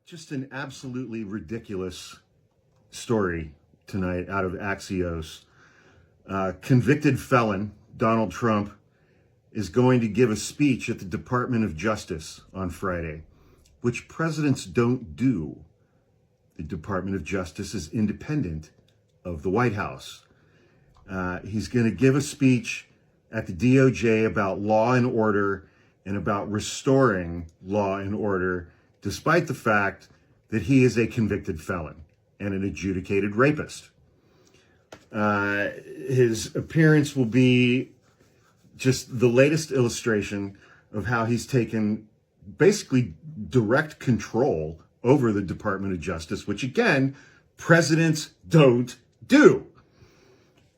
Just an absolutely ridiculous story tonight out of Axios. Convicted felon Donald Trump is going to give a speech at the Department of Justice on Friday, which presidents don't do. The Department of Justice is independent of the White House. He's going to give a speech at the DOJ about law and order and about restoring law and order, despite the fact that he is a convicted felon and an adjudicated rapist. His appearance will be just the latest illustration of how he's taken basically direct control over the Department of Justice, which again, presidents don't do.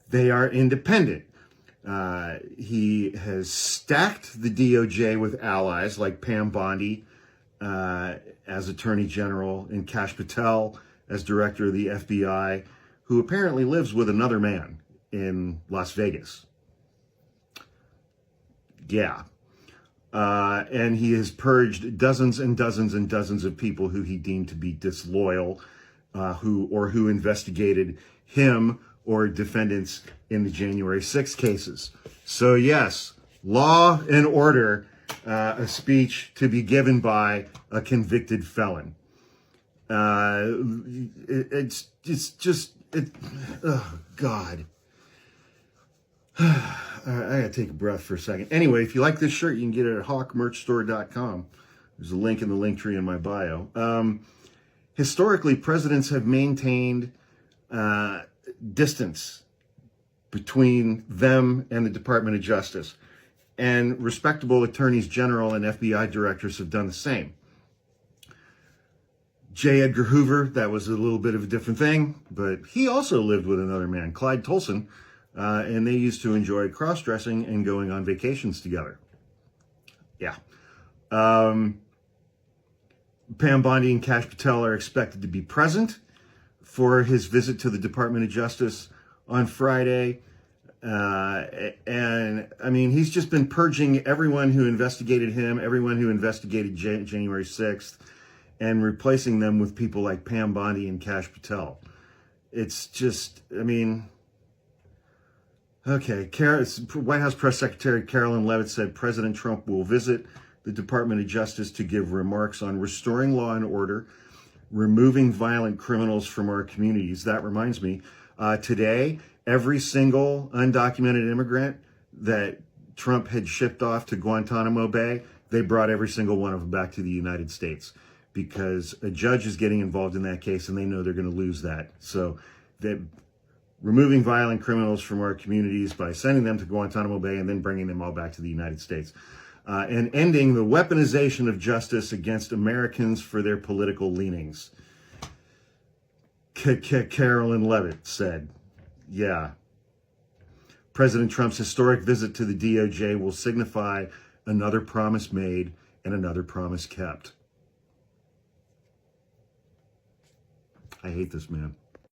They are independent. He has stacked the DOJ with allies like Pam Bondi as Attorney General and Kash Patel as Director of the FBI, who apparently lives with another man in Las Vegas. Yeah. And he has purged dozens and dozens and dozens of people who he deemed to be disloyal, who investigated him or defendants in the January 6th cases. So yes, law and order, a speech to be given by a convicted felon. Oh God. I gotta take a breath for a second. Anyway, if you like this shirt, you can get it at hawkmerchstore.com. There's a link in the link tree in my bio. Historically, presidents have maintained distance between them and the Department of Justice. And respectable attorneys general and FBI directors have done the same. J. Edgar Hoover, that was a little bit of a different thing, but he also lived with another man, Clyde Tolson, and they used to enjoy cross-dressing and going on vacations together. Yeah. Pam Bondi and Kash Patel are expected to be present for his visit to the Department of Justice on Friday. And I mean, he's just been purging everyone who investigated him, everyone who investigated January 6th, and replacing them with people like Pam Bondi and Kash Patel. It's just, I mean, okay. White House Press Secretary Carolyn Leavitt said President Trump will visit the Department of Justice to give remarks on restoring law and order, removing violent criminals from our communities. That reminds me, today, every single undocumented immigrant that Trump had shipped off to Guantanamo Bay, they brought every single one of them back to the United States because a judge is getting involved in that case and they know they're going to lose that. So they're removing violent criminals from our communities by sending them to Guantanamo Bay and then bringing them all back to the United States. And ending the weaponization of justice against Americans for their political leanings. Carolyn Leavitt said, yeah. President Trump's historic visit to the DOJ will signify another promise made and another promise kept. I hate this man.